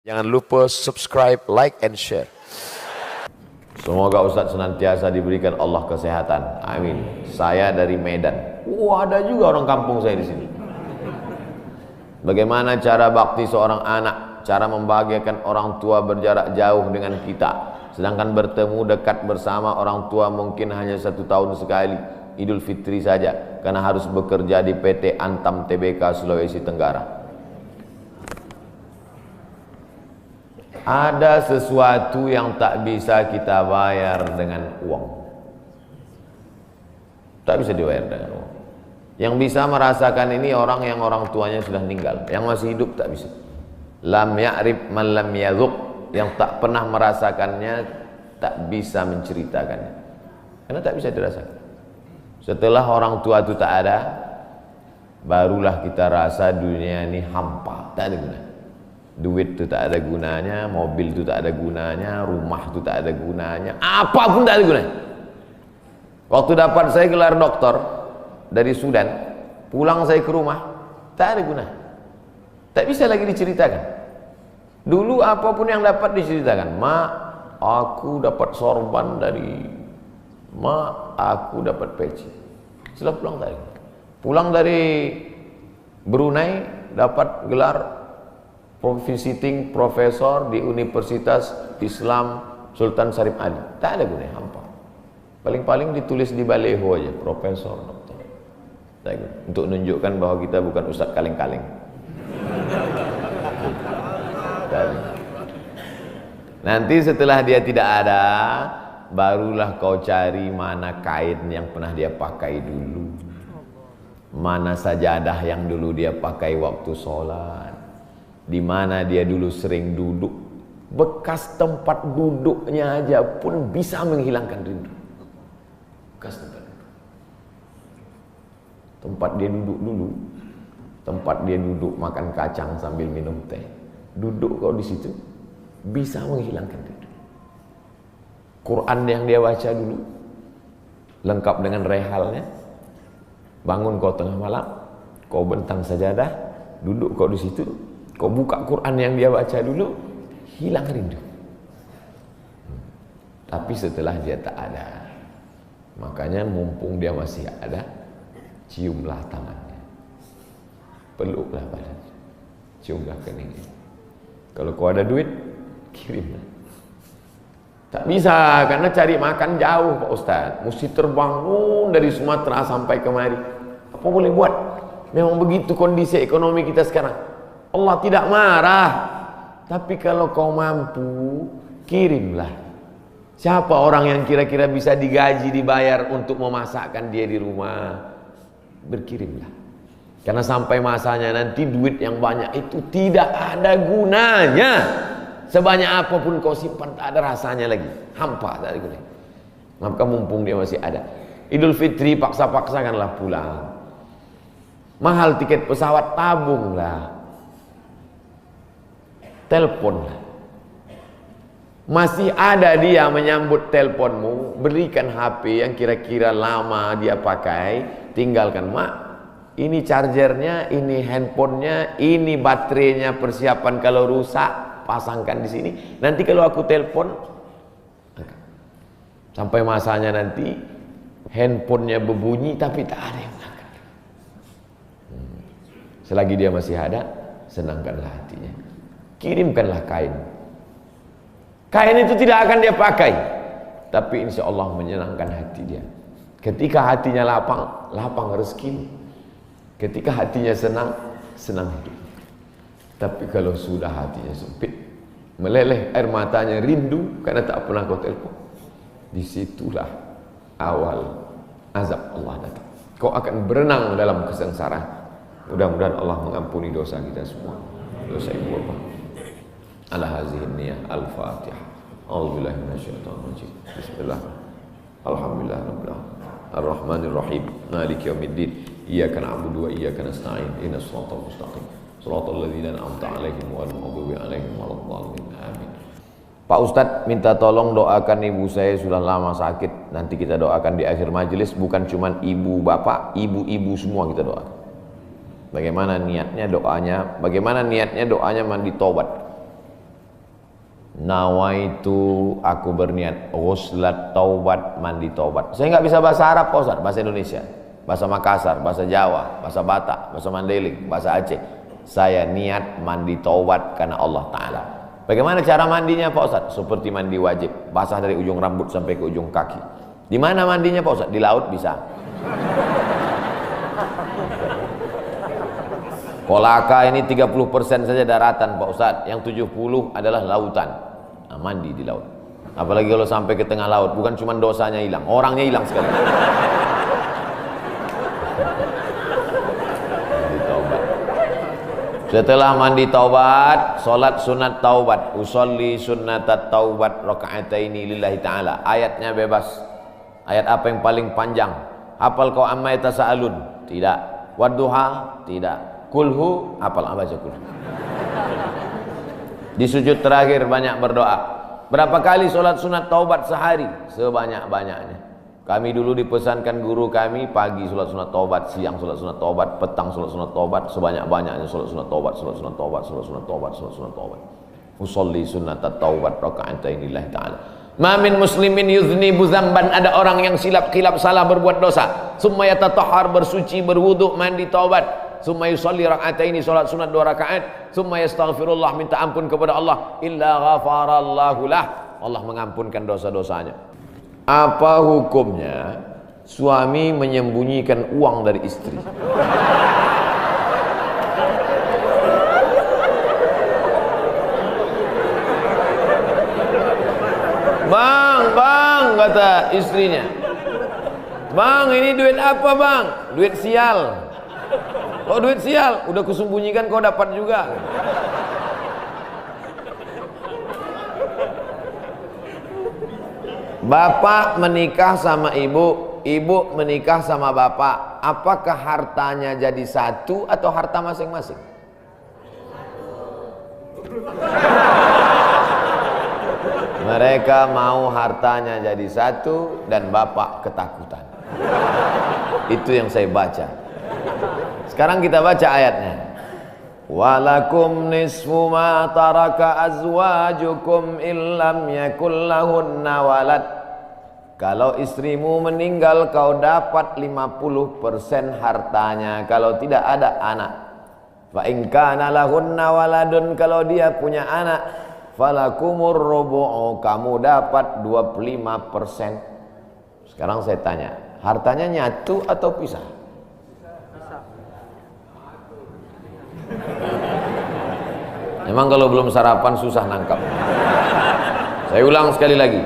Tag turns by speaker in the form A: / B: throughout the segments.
A: Jangan lupa subscribe, like, and share.
B: Semoga Ustadz senantiasa diberikan Allah kesehatan. Amin. Saya dari Medan. Ada juga orang kampung saya di sini. Bagaimana cara bakti seorang anak? Cara membahagiakan orang tua berjarak jauh dengan kita, sedangkan bertemu dekat bersama orang tua mungkin hanya 1 tahun sekali, Idul Fitri saja, karena harus bekerja di PT Antam Tbk Sulawesi Tenggara. Ada sesuatu yang tak bisa kita bayar dengan uang. Tak bisa dibayar dengan uang. Yang bisa merasakan ini orang yang orang tuanya sudah meninggal. Yang masih hidup tak bisa. Lam ya'rif man lam yadhuq. Yang tak pernah merasakannya tak bisa menceritakannya. Karena tak bisa dirasakan. Setelah orang tua itu tak ada, barulah kita rasa dunia ini hampa, tak ada gunanya. Duit itu tak ada gunanya, mobil itu tak ada gunanya, rumah itu tak ada gunanya, apapun tak ada gunanya. Waktu dapat saya gelar doktor dari Sudan, pulang saya ke rumah, tak ada gunanya. Tak bisa lagi diceritakan. Dulu apapun yang dapat diceritakan, mak, aku dapat sorban dari mak, aku dapat peci. Setelah pulang tak ada. Pulang dari Brunei dapat gelar visiting profesor di Universitas Islam Sultan Syarif Ali. Tak ada gunanya, hampa. Paling-paling ditulis di baleho aja, profesor, doktor. Untuk menunjukkan bahwa kita bukan ustadz kaleng-kaleng. Nanti setelah dia tidak ada, barulah kau cari mana kain yang pernah dia pakai dulu, mana sajadah yang dulu dia pakai waktu sholat, di mana dia dulu sering duduk. Bekas tempat duduknya aja pun bisa menghilangkan rindu. Bekas tempat duduk. Tempat dia duduk dulu, tempat dia duduk makan kacang sambil minum teh. Duduk kau di situ bisa menghilangkan rindu. Quran yang dia baca dulu lengkap dengan rehalnya. Bangun kau tengah malam, kau bentang sajadah, duduk kau di situ, kau buka Quran yang dia baca dulu, hilang rindu. Tapi setelah dia tak ada, makanya mumpung dia masih ada, ciumlah tangannya, peluklah badannya, ciumlah keningnya. Kalau kau ada duit, kirimlah. Tak bisa, karena cari makan jauh Pak Ustaz. Mesti terbang dari Sumatera sampai kemari. Apa boleh buat? Memang begitu kondisi ekonomi kita sekarang. Allah tidak marah. Tapi kalau kau mampu, kirimlah. Siapa orang yang kira-kira bisa digaji, dibayar untuk memasakkan dia di rumah? Berkirimlah. Karena sampai masanya nanti duit yang banyak itu tidak ada gunanya. Sebanyak apapun kau simpan tak ada rasanya lagi. Hampa tak ada gunanya. Maka mumpung dia masih ada. Idul Fitri paksa-paksakanlah pulang. Mahal tiket pesawat, tabunglah. Teleponlah. Masih ada dia menyambut teleponmu, berikan HP yang kira-kira lama dia pakai, tinggalkan, mak, ini chargernya, ini handphonenya, ini baterainya, persiapan kalau rusak, pasangkan di sini. Nanti kalau aku telepon, sampai masanya nanti handphonenya berbunyi tapi tak ada yang mengangkat. Selagi dia masih ada, senangkanlah hatinya. Kirimkanlah kain. Kain itu tidak akan dia pakai, tapi insya Allah menyenangkan hati dia. Ketika hatinya lapang, lapang rezeki. Ketika hatinya senang, senang hidup. Tapi kalau sudah hatinya sempit, meleleh air matanya rindu karena tak pernah kau telepon, disitulah awal azab Allah datang. Kau akan berenang dalam kesengsaraan. Mudah-mudahan Allah mengampuni dosa kita semua. Dosa ibu bapa. Ala hazihi niyah al-Fatihah. A'udzubillahi minasyaitonir rajim. Bismillah. Alhamdulillah rabbil alamin. Ar-Rahmanir Rahim. Maliki yaumiddin. Iyyaka na'budu wa iyyaka nasta'in. Ihdinas siratal mustaqim. Shiratal ladzina an'amta 'alaihim ghairil maghdubi 'alaihim waladdallin. Amin. Pak Ustadz minta tolong doakan ibu saya, sudah lama sakit. Nanti kita doakan di akhir majelis, bukan cuma ibu bapak, ibu-ibu semua kita doakan. Bagaimana niatnya doanya? Bagaimana niatnya doanya mandi tobat? Nawaitu, aku berniat ghuslat taubat, mandi taubat. Saya nggak bisa bahasa Arab Pak Ustaz, bahasa Indonesia, bahasa Makassar, bahasa Jawa, bahasa Batak, bahasa Mandailing, bahasa Aceh. Saya niat mandi taubat karena Allah Ta'ala. Bagaimana cara mandinya Pak Ustaz? Seperti mandi wajib, basah dari ujung rambut sampai ke ujung kaki. Di mana mandinya Pak Ustaz? Di laut bisa. Kolaka ini 30% saja daratan Pak Ustaz, yang 70 adalah lautan. Nah, mandi di laut. Apalagi kalau sampai ke tengah laut, bukan cuma dosanya hilang, orangnya hilang sekali. Mandi taubat. Setelah mandi taubat, salat sunat taubat. Usolli sunnatat taubat raka'ataini lillahi ta'ala. Ayatnya bebas. Ayat apa yang paling panjang? Hafal kau amma yatasaalun? Tidak. Wadduha? Tidak. Kulhu? Hafal, baca kulhu. Di sujud terakhir banyak berdoa. Berapa kali sholat sunat taubat sehari? Sebanyak-banyaknya. Kami dulu dipesankan guru kami, pagi sholat sunat taubat, siang sholat sunat taubat, petang sholat sunat taubat, sebanyak-banyaknya sholat sunat taubat, sholat sunat taubat, sholat sunat taubat, sholat sunat taubat. Usolli sunatat taubat raka'atain lillahi ta'ala. Ma min muslimin yudhnibu dzamban, ada orang yang silap salah berbuat dosa. Summa yatatahhar, bersuci, berwudu, mandi taubat. Summa yusalli raka'ataini, salat sunat 2 rakaat. Summa yastaghfirullah, minta ampun kepada Allah. Illa ghafarallahu lah, Allah mengampunkan dosa-dosanya. Apa hukumnya suami menyembunyikan uang dari istri? Bang, kata istrinya. Bang, ini duit apa bang? Duit sial. Oh, duit sial, udah kusembunyikan kau dapat juga. Bapak menikah sama ibu, ibu menikah sama bapak. Apakah hartanya jadi satu atau harta masing-masing? Mereka mau hartanya jadi satu dan bapak ketakutan. Itu yang saya baca. Sekarang kita baca ayatnya. Walakum nisfu ma taraka azwajukum illam yakul lahunna walad. Kalau istrimu meninggal kau dapat 50% hartanya kalau tidak ada anak. Fa in kana lahunna waladun, kalau dia punya anak, falakumur rubu'u, kamu dapat 25%. Sekarang saya tanya, hartanya nyatu atau pisah? Memang kalau belum sarapan susah nangkap. Saya ulang sekali lagi.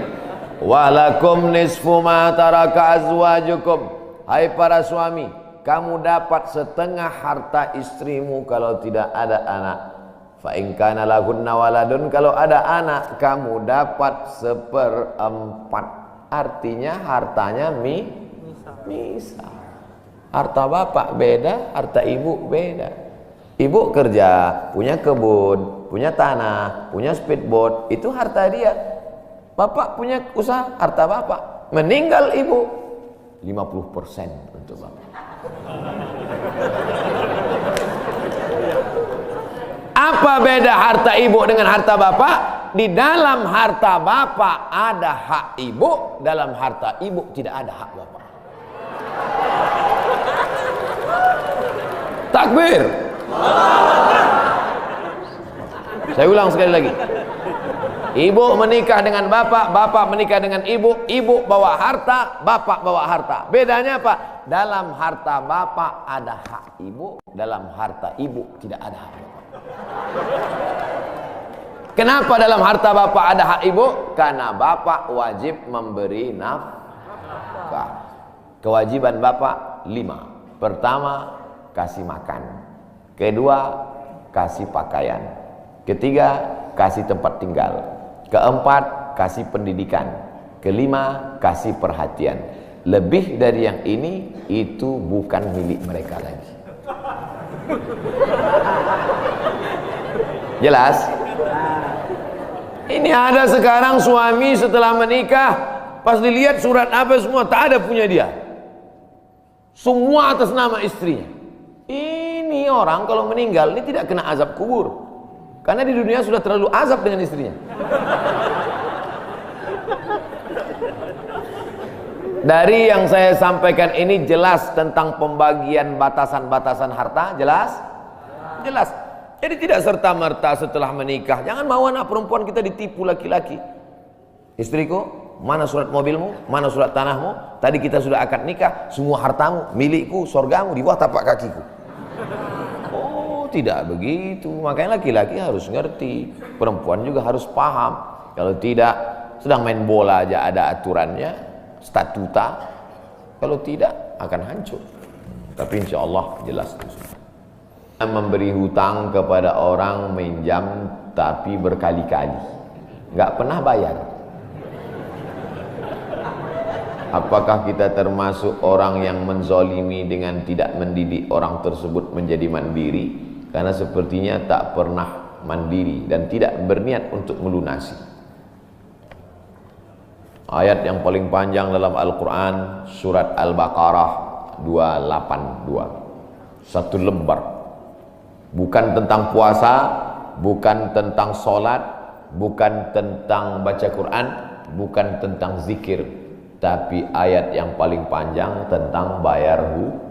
B: Walakum nisfu ma taraka azwajukum. Hai para suami, kamu dapat setengah harta istrimu kalau tidak ada anak. Fa in kana lahunna waladun, kalau ada anak kamu dapat 1/4. Artinya hartanya misah. Harta bapak beda, harta ibu beda. Ibu kerja, punya kebun, punya tanah, punya speedboat, itu harta dia. Bapak punya usaha, harta bapak. Meninggal ibu, 50% untuk bapak. Apa beda harta ibu dengan harta bapak? Di dalam harta bapak ada hak ibu, dalam harta ibu tidak ada hak bapak. Takbir. Saya ulang sekali lagi. Ibu menikah dengan bapak, bapak menikah dengan ibu, ibu bawa harta, bapak bawa harta. Bedanya apa? Dalam harta bapak ada hak ibu, dalam harta ibu tidak ada hak bapak. Kenapa dalam harta bapak ada hak ibu? Karena bapak wajib memberi nafkah. Kewajiban bapak 5. Pertama, kasih makan. Kedua, kasih pakaian. Ketiga, kasih tempat tinggal. Keempat, kasih pendidikan. Kelima, kasih perhatian. Lebih dari yang ini, itu bukan milik mereka lagi. Jelas? Ini ada sekarang suami setelah menikah, pas dilihat surat apa semua, tak ada punya dia. Semua atas nama istrinya. Ini orang kalau meninggal ini tidak kena azab kubur. Karena di dunia sudah terlalu azab dengan istrinya. Dari yang saya sampaikan ini jelas tentang pembagian batasan-batasan harta, jelas? Jelas. Jadi tidak serta-merta setelah menikah, jangan mau anak perempuan kita ditipu laki-laki. Istriku, mana surat mobilmu, mana surat tanahmu, tadi kita sudah akad nikah, semua hartamu, milikku, surgamu di bawah tapak kakiku. Oh, tidak begitu. Makanya laki-laki harus ngerti, perempuan juga harus paham. Kalau tidak, sedang main bola aja ada aturannya, statuta. Kalau tidak akan hancur. Tapi insya Allah jelas. Memberi hutang kepada orang minjam tapi berkali-kali nggak pernah bayar. Apakah kita termasuk orang yang menzolimi dengan tidak mendidik orang tersebut menjadi mandiri? Karena sepertinya tak pernah mandiri dan tidak berniat untuk melunasi. Ayat yang paling panjang dalam Al-Quran, surat Al-Baqarah 282, satu lembar. Bukan tentang puasa, bukan tentang sholat, bukan tentang baca Quran, bukan tentang zikir, tapi ayat yang paling panjang tentang bayar hutang.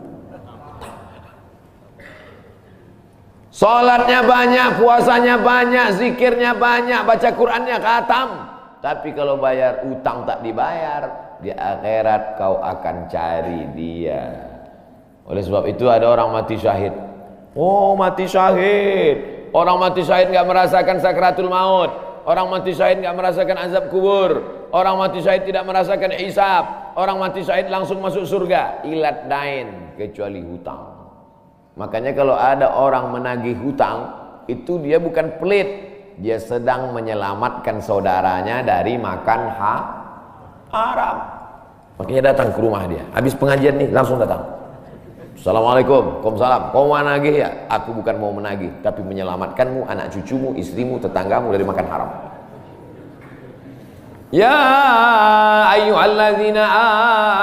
B: Sholatnya banyak, puasanya banyak, zikirnya banyak, baca Qurannya khatam, tapi kalau bayar utang tak dibayar, di akhirat kau akan cari dia. Oleh sebab itu ada orang mati syahid. Oh, mati syahid. Orang mati syahid nggak merasakan sakratul maut. Orang mati syahid nggak merasakan azab kubur. Orang mati syahid tidak merasakan hisab. Orang mati syahid langsung masuk surga. Ilat dain, kecuali hutang. Makanya kalau ada orang menagih hutang, itu dia bukan pelit. Dia sedang menyelamatkan saudaranya dari makan haram. Makanya datang ke rumah dia. Habis pengajian nih, langsung datang. Assalamualaikum, waalaikumsalam. Kau mau menagih ya? Aku bukan mau menagih, tapi menyelamatkanmu, anak cucumu, istrimu, tetanggamu dari makan haram. Ya ayyuhalladzina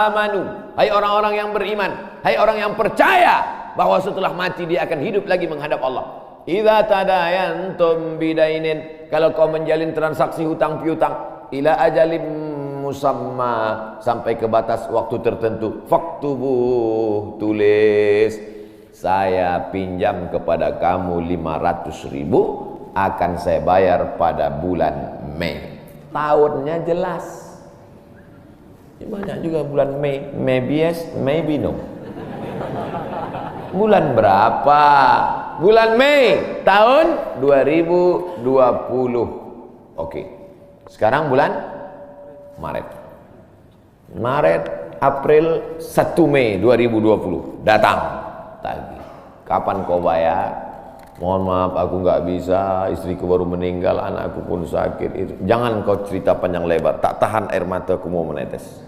B: amanu, hai orang-orang yang beriman, hai orang yang percaya bahwa setelah mati dia akan hidup lagi menghadap Allah. Idza tadayantum bidainin, kalau kau menjalin transaksi hutang piutang, ila ajalim musamma, sampai ke batas waktu tertentu, faktubuh, tulis, saya pinjam kepada kamu 500.000, akan saya bayar pada bulan Mei. Tahunnya jelas. Banyak juga bulan Mei, maybe yes, maybe no. Bulan berapa? Bulan Mei tahun 2020. Oke. Sekarang bulan Maret, April, 1 Mei 2020 datang tagih. Kapan kau bayar? Mohon maaf aku nggak bisa, istriku baru meninggal, anakku pun sakit. Itu jangan kau cerita panjang lebar, tak tahan air mataku mau menetes.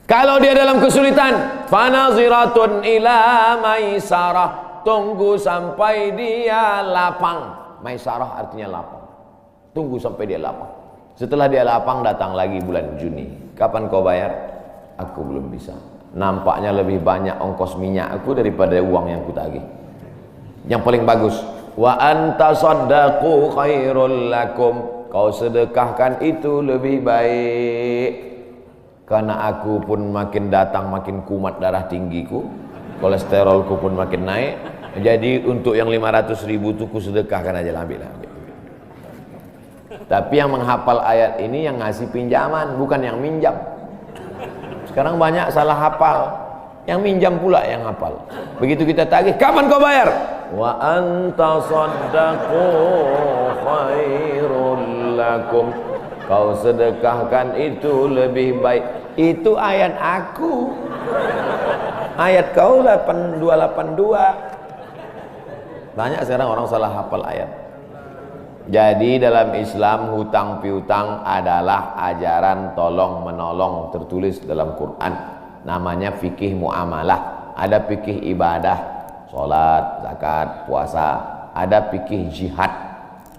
B: Kalau dia dalam kesulitan, fanaziratun ila maisarah, tunggu sampai dia lapang. Maisarah artinya lapang. Tunggu sampai dia lapang. Setelah dia lapang, datang lagi bulan Juni. Kapan kau bayar? Aku belum bisa. Nampaknya lebih banyak ongkos minyak aku daripada uang yang kutagih. Yang paling bagus, wa anta saddaqu khairul lakum, kau sedekahkan itu lebih baik. Karena aku pun makin datang makin kumat darah tinggiku, kolesterolku pun makin naik. Jadi untuk yang 500.000 itu ku sedekahkan aja, ambil. Tapi yang menghafal ayat ini yang ngasih pinjaman, bukan yang minjam. Sekarang banyak salah hafal, yang minjam pula yang hafal. Begitu kita tagih, kapan kau bayar? Wa anta saddaqu khairul lakum, kau sedekahkan itu lebih baik. Itu ayat aku. Ayat kau 8282. Banyak sekarang orang salah hafal ayat. Jadi dalam Islam hutang piutang adalah ajaran tolong menolong, tertulis dalam Quran. Namanya fikih muamalah. Ada fikih ibadah, sholat, zakat, puasa. Ada fikih jihad,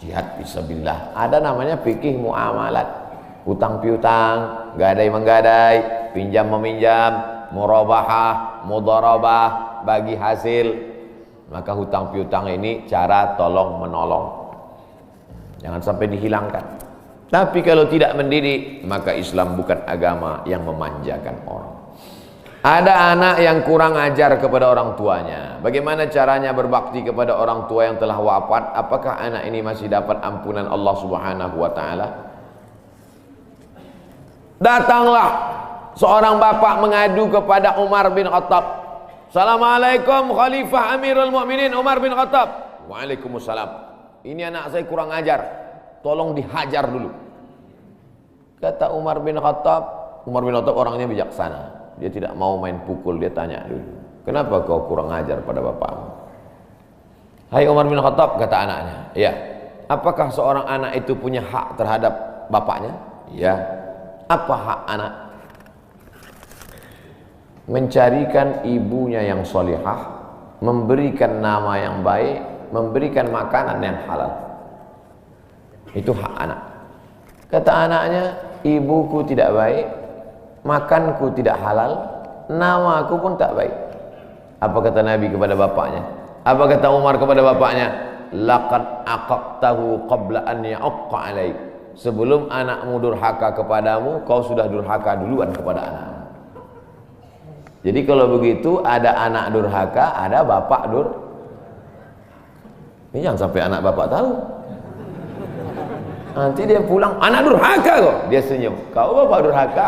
B: jihad fisabilillah. Ada namanya fikih muamalat. Hutang piutang, gadai menggadai, pinjam meminjam, murabahah, mudharabah, bagi hasil. Maka hutang piutang ini cara tolong menolong, jangan sampai dihilangkan. Tapi kalau tidak mendidik, maka Islam bukan agama yang memanjakan orang. Ada anak yang kurang ajar kepada orang tuanya. Bagaimana caranya berbakti kepada orang tua yang telah wafat? Apakah anak ini masih dapat ampunan Allah Subhanahu wa taala? Datanglah seorang bapak mengadu kepada Umar bin Khattab. Assalamualaikum Khalifah Amirul Mukminin Umar bin Khattab. Waalaikumsalam. Ini anak saya kurang ajar, tolong dihajar dulu. Kata Umar bin Khattab orangnya bijaksana. Dia tidak mau main pukul, dia tanya dulu, kenapa kau kurang ajar pada bapakmu? Hai Umar bin Khattab, kata anaknya, ya, apakah seorang anak itu punya hak terhadap bapaknya? Ya. Apa hak anak? Mencarikan ibunya yang solihah, memberikan nama yang baik, memberikan makanan yang halal. Itu hak anak. Kata anaknya, ibuku tidak baik, makanku tidak halal, namaku pun tak baik. Apa kata Nabi kepada bapaknya? Apa kata Umar kepada bapaknya? Laqad aqaqtahu qabla an ya'aqqa alaik. Sebelum anakmu durhaka kepadamu, kau sudah durhaka duluan kepada anakmu. Jadi kalau begitu, ada anak durhaka, ada bapak Ini jangan sampai anak bapak tahu. Nanti dia pulang, anak durhaka kok. Dia senyum, kau bapak durhaka.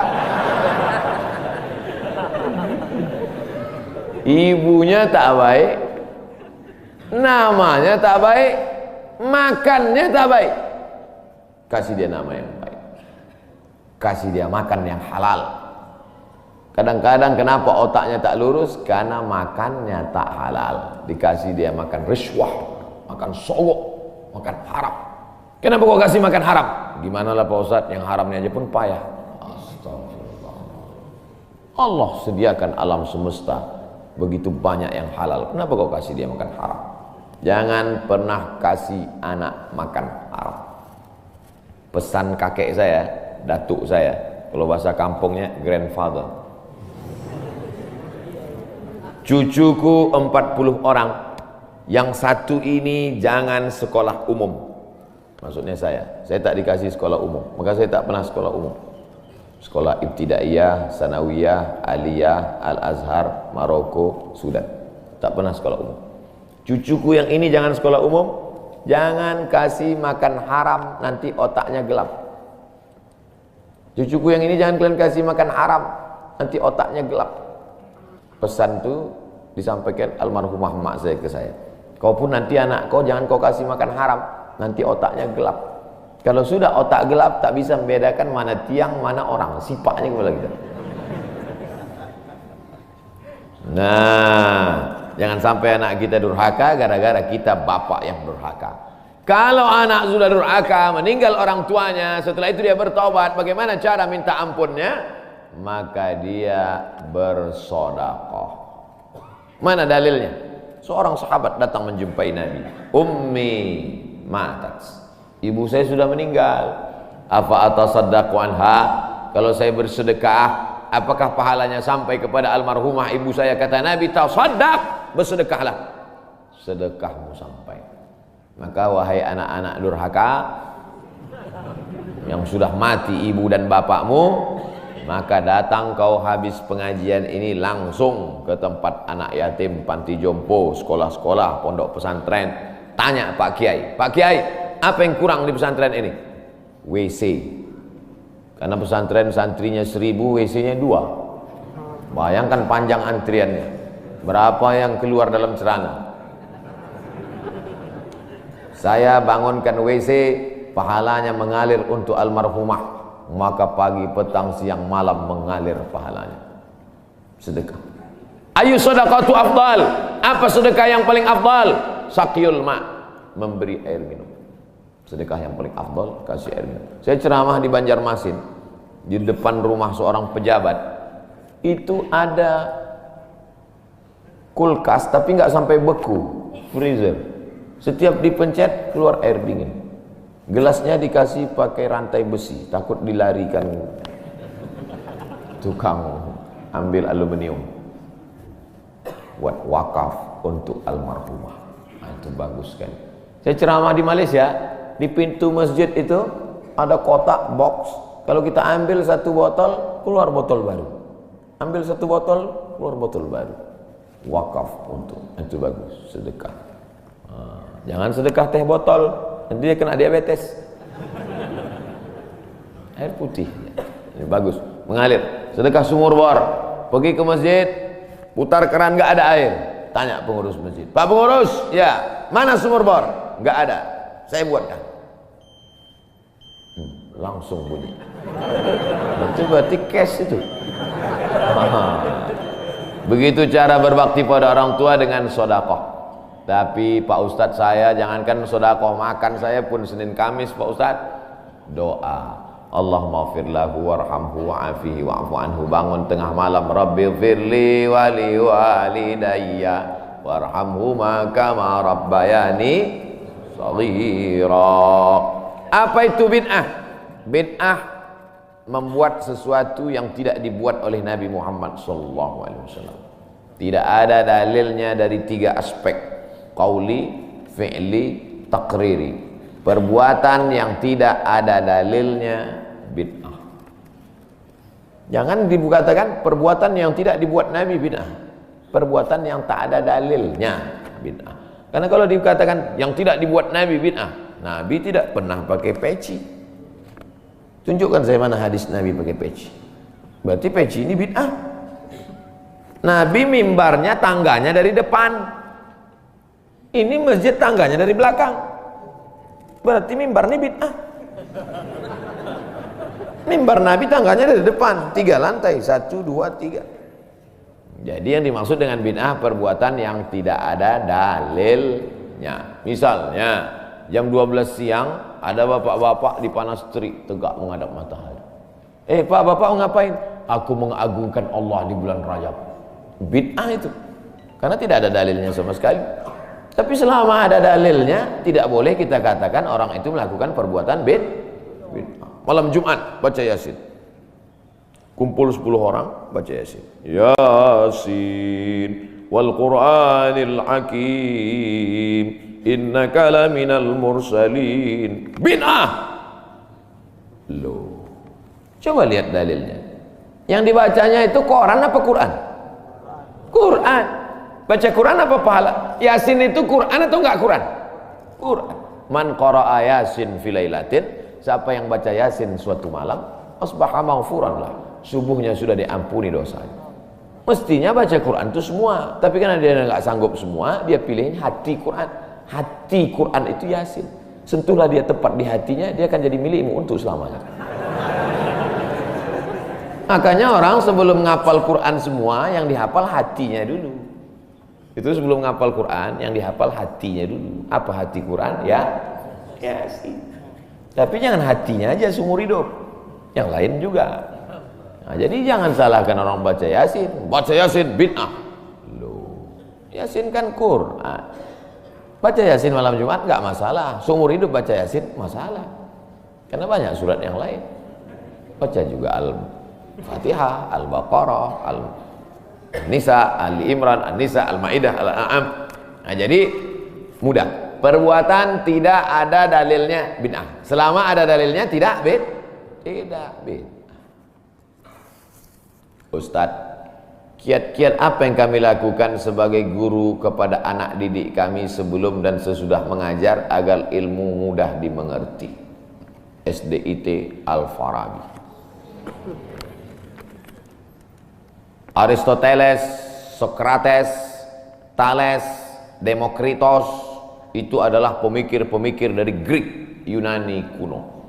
B: Ibunya tak baik, namanya tak baik, makannya tak baik. Kasih dia nama yang baik, kasih dia makan yang halal. Kadang-kadang kenapa otaknya tak lurus? Karena makannya tak halal. Dikasih dia makan rishwah, makan sogok, makan haram. Kenapa kau kasih makan haram? Gimana lah Pak Ustadz, yang haramnya aja pun payah. Astagfirullah. Allah sediakan alam semesta begitu banyak yang halal. Kenapa kau kasih dia makan haram? Jangan pernah kasih anak makan haram. Pesan kakek saya, datuk saya, kalau bahasa kampungnya grandfather. Cucuku 40 orang, yang satu ini jangan sekolah umum. Maksudnya saya tak dikasih sekolah umum, maka saya tak pernah sekolah umum. Sekolah ibtidaiyah, sanawiyah, aliyah, al-azhar, Maroko, Sudan. Tak pernah sekolah umum. Cucuku yang ini jangan sekolah umum, jangan kasih makan haram, nanti otaknya gelap. Cucuku yang ini jangan kalian kasih makan haram, nanti otaknya gelap. Pesan itu disampaikan almarhumah mak saya ke saya. Kau pun nanti anak kau jangan kau kasih makan haram, nanti otaknya gelap. Kalau sudah otak gelap, tak bisa membedakan mana tiang, mana orang, sifatnya kembali kita. Nah, jangan sampai anak kita durhaka gara-gara kita bapak yang durhaka. Kalau anak sudah durhaka, meninggal orang tuanya, setelah itu dia bertobat, bagaimana cara minta ampunnya? Maka dia bersedekah. Mana dalilnya? Seorang sahabat datang menjumpai Nabi. Ummi matat, ibu saya sudah meninggal. Afa atasaddaqu anha? Kalau saya bersedekah, apakah pahalanya sampai kepada almarhumah ibu saya? Kata Nabi, tasaddaq, bersedekahlah, sedekahmu sampai. Maka wahai anak-anak durhaka yang sudah mati ibu dan bapakmu, maka datang kau habis pengajian ini langsung ke tempat anak yatim, panti jompo, sekolah-sekolah, pondok pesantren. Tanya Pak Kiai, Pak Kiai, apa yang kurang di pesantren ini? WC. Karena pesantren santrinya 1000, WC-nya 2. Bayangkan panjang antriannya. Berapa yang keluar dalam celana? Saya bangunkan WC, pahalanya mengalir untuk almarhumah. Maka pagi, petang, siang, malam mengalir pahalanya. Sedekah. Ayu sedekatu afdal? Apa sedekah yang paling afdal? Sakyul ma', memberi air minum. Sedekah yang paling afdal, kasih air minum. Saya ceramah di Banjarmasin, di depan rumah seorang pejabat. Itu ada kulkas, tapi nggak sampai beku, freezer. Setiap dipencet keluar air dingin. Gelasnya dikasih pakai rantai besi, takut dilarikan tukang ambil aluminium buat wakaf. untuk almarhumah. Nah, itu bagus kan. Saya ceramah di Malaysia, di pintu masjid itu ada kotak box. Kalau kita ambil satu botol, keluar botol baru. Ambil satu botol, keluar botol baru. Wakaf untuk, itu bagus, sedekah. Jangan sedekah teh botol, nanti dia kena diabetes. Air putih, ini bagus, mengalir. Sedekah sumur bor, pergi ke masjid, putar keran nggak ada air, tanya pengurus masjid, Pak pengurus, ya mana sumur bor? Nggak ada, saya buatkan. Langsung bunyi. Itu berarti cash itu. Begitu cara berbakti pada orang tua dengan sodakoh. Tapi Pak Ustadz, saya jangankan sodakoh, makan saya pun Senin Kamis Pak Ustadz doa, Allahumma ighfir lahu warhamhu wa'afihi wa'fu anhu. Bangun tengah malam, Rabbi ighfirli wali walidayya warhamhuma kama rabbayani shaghira. Apa itu bid'ah? Bid'ah membuat sesuatu yang tidak dibuat oleh Nabi Muhammad SAW. Tidak ada dalilnya dari 3 aspek: qauli, fi'li, takriri. Perbuatan yang tidak ada dalilnya bid'ah. Jangan dikatakan perbuatan yang tidak dibuat Nabi bid'ah. Perbuatan yang tak ada dalilnya bid'ah. Karena kalau dikatakan yang tidak dibuat Nabi bid'ah, Nabi tidak pernah pakai peci. Tunjukkan saya mana hadis Nabi pakai peci. Berarti peci ini bid'ah. Nabi mimbarnya tangganya dari depan. Ini masjid tangganya dari belakang. Berarti mimbar ini bid'ah. Mimbar Nabi tangganya dari depan, 3 lantai, 1, 2, 3. Jadi yang dimaksud dengan bid'ah perbuatan yang tidak ada dalilnya. Misalnya jam 12 siang ada bapak-bapak di panas terik tegak menghadap matahari. Pak, bapak mau ngapain? Aku mengagungkan Allah di bulan Rajab. Bid'ah itu. Karena tidak ada dalilnya sama sekali. Tapi selama ada dalilnya, tidak boleh kita katakan orang itu melakukan perbuatan bid'ah. Malam Jumat baca Yasin. Kumpul 10 orang baca Yasin. Yasin wal Qur'anil Hakim. Innaka laminal mursalin. Bid'ah. Loh. Coba lihat dalilnya. Yang dibacanya itu Quran apa Quran? Quran. Baca Quran apa pahala? Yasin itu Quran atau enggak Quran? Quran. Man qara'a Yasin fi lailatin, siapa yang baca Yasin suatu malam, asbaha maghfuran lah. Subuhnya sudah diampuni dosanya. Mestinya baca Quran itu semua, tapi karena dia enggak sanggup semua, dia pilih hati Quran. Hati Quran itu Yasin. Sentuhlah dia tepat di hatinya, dia akan jadi milikmu untuk selamanya. Makanya orang sebelum ngapal Quran semua, yang dihafal hatinya dulu. Itu sebelum ngapal Quran, yang dihafal hatinya dulu. Apa hati Quran? Ya, Yasin. Tapi jangan hatinya aja seumur hidup, yang lain juga. Nah, jadi jangan salahkan orang baca Yasin. Baca Yasin bid'ah. Loh, Yasin kan Quran. Baca Yasin malam Jumat nggak masalah. Seumur hidup baca Yasin masalah. Karena banyak surat yang lain. Baca juga Al-Fatihah, Al-Baqarah, Al-Nisa, Al-Imran, Al-Nisa, Al-Maidah, Al-An'am. Nah, jadi mudah. Perbuatan tidak ada dalilnya bid'ah. Selama ada dalilnya tidak bid'ah. Ustadz, kiat-kiat apa yang kami lakukan sebagai guru kepada anak didik kami sebelum dan sesudah mengajar agar ilmu mudah dimengerti? SDIT Al-Farabi. Aristoteles, Socrates, Thales, Demokritos itu adalah pemikir-pemikir dari Greek, Yunani kuno.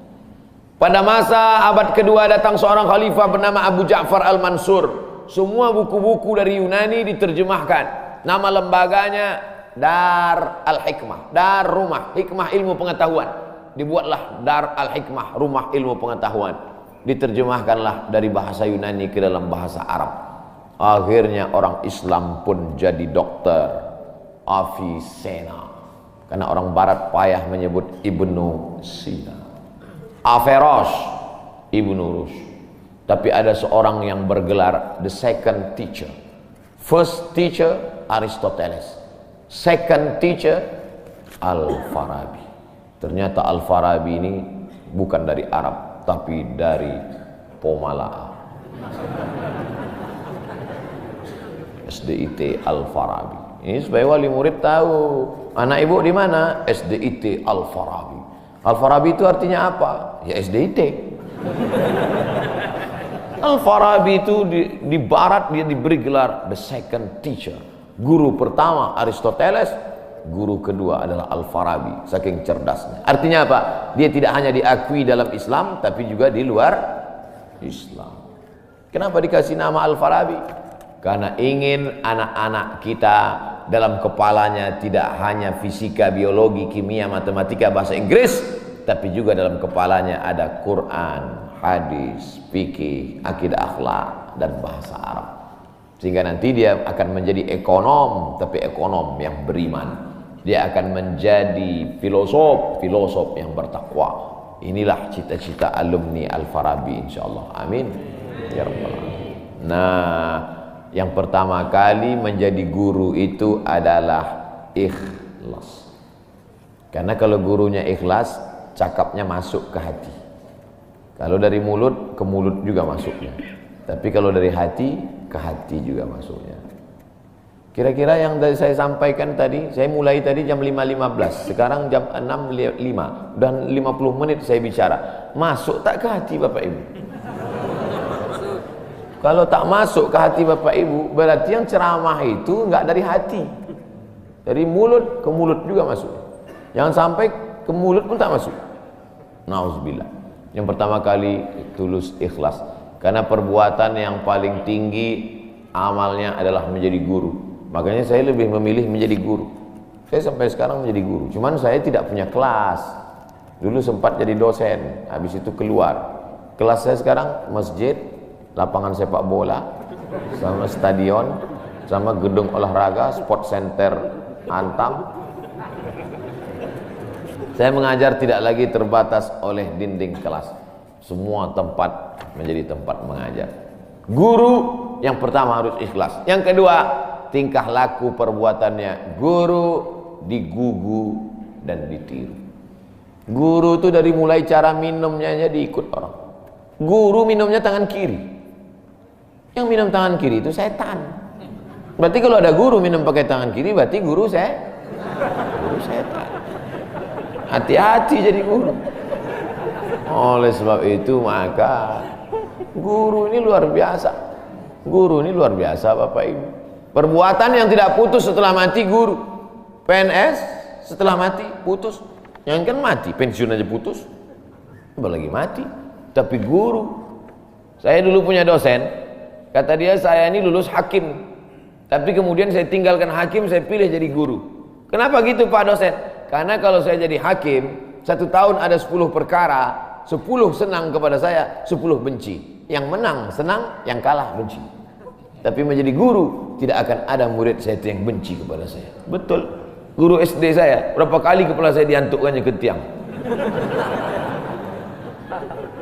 B: Pada masa abad kedua datang seorang khalifah bernama Abu Ja'far Al-Mansur. Semua buku-buku dari Yunani diterjemahkan. Nama lembaganya Dar Al-Hikmah, Dar Rumah Hikmah Ilmu Pengetahuan. Dibuatlah Dar Al-Hikmah, Rumah Ilmu Pengetahuan. Diterjemahkanlah dari bahasa Yunani ke dalam bahasa Arab. Akhirnya orang Islam pun jadi dokter, Avicenna. Karena orang barat payah menyebut Ibnu Sina. Averroes, Ibnu Rushd. Tapi ada seorang yang bergelar the second teacher. First teacher Aristoteles. second teacher Al-Farabi. Ternyata Al-Farabi ini bukan dari Arab, tapi dari Pomalaa. SDIT Al-Farabi. Ini supaya wali murid tahu, anak ibu di mana? SDIT Al-Farabi. Al-Farabi itu artinya apa? Ya SDIT. Al-Farabi itu di barat dia diberi gelar the second teacher. Guru pertama Aristoteles, guru kedua adalah Al-Farabi, saking cerdasnya. Artinya apa? Dia tidak hanya diakui dalam Islam, tapi juga di luar Islam. Kenapa dikasih nama Al-Farabi? Karena ingin anak-anak kita dalam kepalanya tidak hanya fisika, biologi, kimia, matematika, bahasa Inggris, tapi juga dalam kepalanya ada Quran, hadis, fikih, akidah akhlak, dan bahasa Arab. Sehingga nanti dia akan menjadi ekonom, tapi ekonom yang beriman. Dia akan menjadi filosof yang bertakwa. Inilah cita-cita alumni Al-Farabi insyaallah. Amin ya rabbal alamin. Nah, yang pertama kali menjadi guru itu adalah ikhlas. Karena kalau gurunya ikhlas, cakapnya masuk ke hati. Kalau dari mulut, ke mulut juga masuknya. Tapi kalau dari hati, ke hati juga masuknya. Kira-kira yang dari saya sampaikan tadi, saya mulai tadi jam 5.15, sekarang jam 6.05, dan 50 menit saya bicara. Masuk tak ke hati Bapak Ibu? Kalau tak masuk ke hati Bapak Ibu, berarti yang ceramah itu enggak dari hati. Dari mulut ke mulut juga masuk. Jangan sampai ke mulut pun tak masuk. Nauzubillah. Yang pertama kali tulus ikhlas. Karena perbuatan yang paling tinggi amalnya adalah menjadi guru. Makanya saya lebih memilih menjadi guru. Saya sampai sekarang menjadi guru. Cuman saya tidak punya kelas. Dulu sempat jadi dosen, habis itu keluar. Kelas saya sekarang masjid, lapangan sepak bola, sama stadion, sama gedung olahraga, sport center Antam. Saya mengajar tidak lagi terbatas oleh dinding kelas. Semua tempat menjadi tempat mengajar. Guru yang pertama harus ikhlas. Yang kedua, tingkah laku perbuatannya. Guru digugu dan ditiru. Guru itu dari mulai cara minumnya aja diikut orang. Guru minumnya tangan kiri. Yang minum tangan kiri itu setan. Berarti kalau ada guru minum pakai tangan kiri, berarti guru setan. Hati-hati jadi guru. Oleh sebab itu maka guru ini luar biasa. Guru ini luar biasa Bapak Ibu. Perbuatan yang tidak putus setelah mati guru. PNS setelah mati putus. Yang kan mati, pensiun aja putus. Apalagi mati. Tapi guru. Saya dulu punya dosen. Kata dia, saya ini lulus hakim. Tapi kemudian saya tinggalkan hakim, saya pilih jadi guru. Kenapa gitu Pak dosen? Karena kalau saya jadi hakim, 1 tahun ada 10 perkara, 10 senang kepada saya, 10 benci. Yang menang senang, yang kalah benci. Tapi menjadi guru, tidak akan ada murid saya yang benci kepada saya. Betul. Guru SD saya, berapa kali kepala saya diantukkannya ke tiang.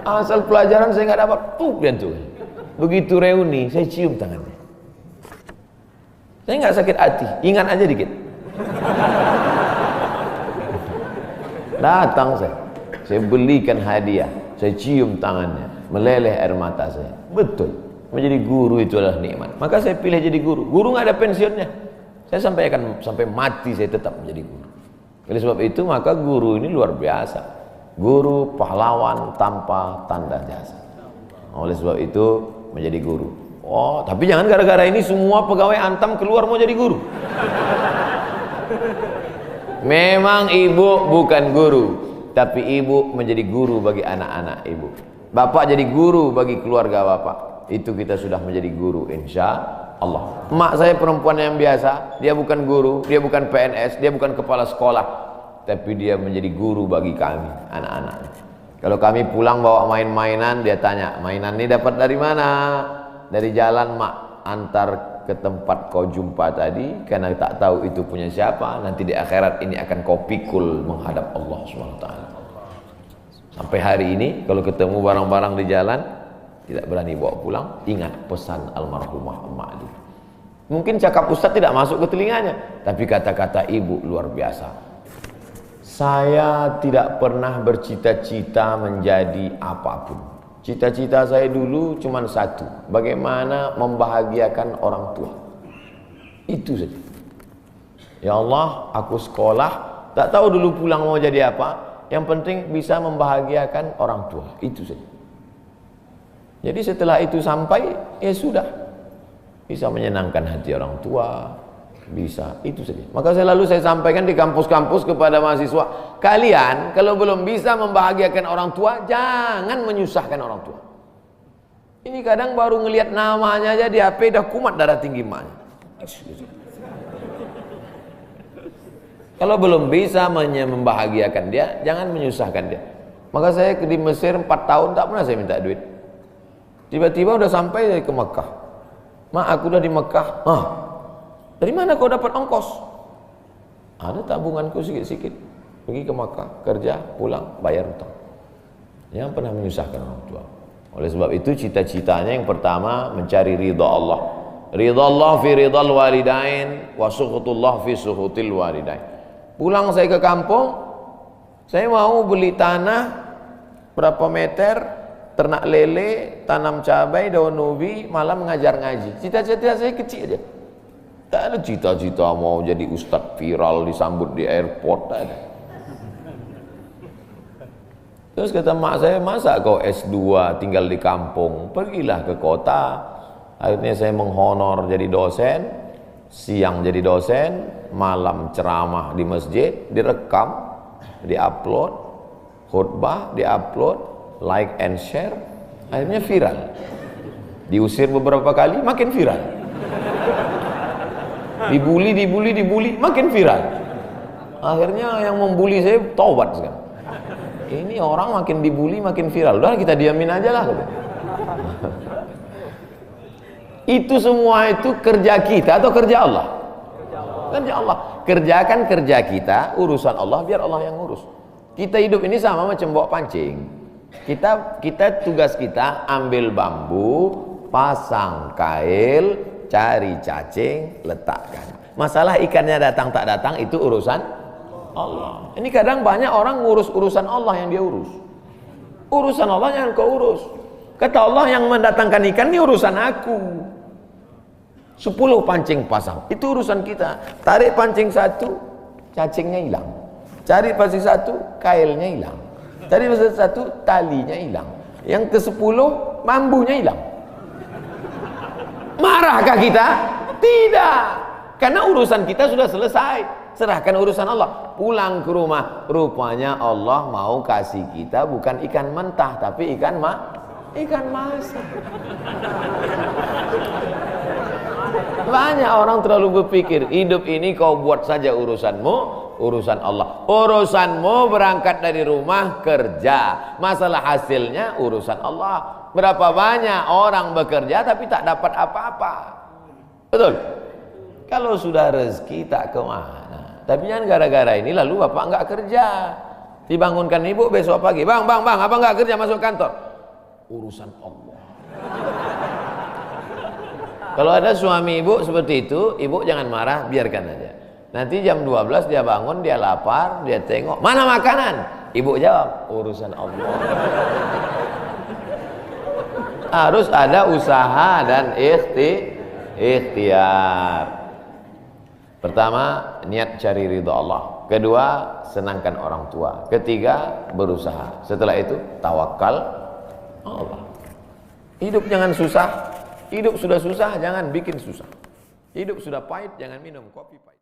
B: Asal pelajaran saya nggak dapat, diantukkan. Begitu reuni, saya cium tangannya. Saya nggak sakit hati, ingat aja dikit. Datang saya belikan hadiah, saya cium tangannya, meleleh air mata saya. Betul. Menjadi guru itu adalah nikmat. Maka saya pilih jadi guru. Guru nggak ada pensiunnya. Saya sampai mati saya tetap menjadi guru. Oleh sebab itu maka guru ini luar biasa. Guru pahlawan tanpa tanda jasa. Oleh sebab itu menjadi guru. Oh, tapi jangan gara-gara ini semua pegawai Antam keluar mau jadi guru. Memang ibu bukan guru, tapi ibu menjadi guru bagi anak-anak ibu. Bapak jadi guru bagi keluarga bapak. Itu kita sudah menjadi guru insya Allah. Emak saya perempuan yang biasa, dia bukan guru, dia bukan PNS, dia bukan kepala sekolah, tapi dia menjadi guru bagi kami anak-anak. Kalau kami pulang bawa main-mainan, dia tanya, mainan ini dapat dari mana? Dari jalan mak, antar ke tempat kau jumpa tadi, karena tak tahu itu punya siapa. Nanti di akhirat ini akan kau pikul menghadap Allah SWT. Sampai hari ini kalau ketemu barang-barang di jalan tidak berani bawa pulang. Ingat pesan almarhumah emak itu. Mungkin cakap ustaz tidak masuk ke telinganya, tapi kata-kata ibu luar biasa. Saya tidak pernah bercita-cita menjadi apapun. Cita-cita saya dulu cuma satu, bagaimana membahagiakan orang tua. Itu saja. Ya Allah, aku sekolah, tak tahu dulu pulang mau jadi apa. Yang penting bisa membahagiakan orang tua. Itu saja. Jadi setelah itu sampai, ya sudah. Bisa menyenangkan hati orang tua, bisa, itu saja. Maka selalu saya sampaikan di kampus-kampus kepada mahasiswa, kalian kalau belum bisa membahagiakan orang tua, jangan menyusahkan orang tua. Ini kadang baru ngelihat namanya aja di HP dah kumat darah tinggi emaknya. Kalau belum bisa membahagiakan dia, jangan menyusahkan dia. Maka saya di Mesir 4 tahun tak pernah saya minta duit. Tiba-tiba udah sampai ke Mekah. Mak, aku udah di Mekah. Dari mana kau dapat ongkos? Ada tabunganku sikit-sikit. Pergi ke Mekah, kerja, pulang, bayar hutang. Jangan pernah menyusahkan orang tua. Oleh sebab itu cita-citanya yang pertama mencari ridha Allah. Ridha Allah fi ridhal walidain wa sukhutullah fi sukhutil walidain. Pulang saya ke kampung, saya mau beli tanah berapa meter, ternak lele, tanam cabai, daun ubi, malam mengajar ngaji. Cita-cita saya kecil aja. Tak ada cita-cita mau jadi ustadz viral disambut di airport, tak ada. Terus kata mak saya, masa kau S2 tinggal di kampung, pergilah ke kota. Akhirnya saya menghonor jadi dosen, siang jadi dosen, malam ceramah di masjid, direkam, diupload, khutbah diupload, like and share, akhirnya viral. Diusir beberapa kali, makin viral. Dibully, makin viral. Akhirnya yang membuli saya taubat sekarang. Ini orang makin dibully, makin viral. Udah kita diamin aja lah. Itu semua itu kerja kita atau kerja Allah? Kerja Allah. Kerjakan kerja kita, urusan Allah, biar Allah yang ngurus. Kita hidup ini sama macam bawa pancing. Kita tugas kita ambil bambu, pasang kail, cari cacing, letakkan. Masalah ikannya datang tak datang itu urusan Allah. Ini kadang banyak orang ngurus urusan Allah yang dia urus. Urusan Allah yang kau urus. Kata Allah, yang mendatangkan ikan ini urusan aku. 10 pancing pasang, itu urusan kita. Tarik pancing 1, cacingnya hilang. Cari pancing 1, kailnya hilang. Cari pancing 1, talinya hilang. Yang ke-10, bambunya hilang. Marahkah kita? Tidak. Karena urusan kita sudah selesai. Serahkan urusan Allah. Pulang ke rumah, rupanya Allah mau kasih kita bukan ikan mentah, tapi ikan masak. Banyak orang terlalu berpikir hidup ini kau buat saja urusanmu, urusan Allah. Urusanmu berangkat dari rumah kerja, masalah hasilnya urusan Allah. Berapa banyak orang bekerja tapi tak dapat apa-apa. Betul? Kalau sudah rezeki tak kemana. Tapi jangan gara-gara ini lalu bapak enggak kerja. Dibangunkan ibu besok pagi, bang, abang enggak kerja masuk kantor. Urusan Allah. Kalau ada suami ibu seperti itu, ibu jangan marah, biarkan aja. Nanti jam 12 dia bangun, dia lapar, dia tengok, mana makanan? Ibu jawab, urusan Allah. Harus ada usaha dan ikhtiar. Pertama, niat cari ridha Allah. Kedua, senangkan orang tua. Ketiga, berusaha. Setelah itu, tawakal Allah. Hidup jangan susah. Hidup sudah susah, jangan bikin susah. Hidup sudah pahit, jangan minum kopi pahit.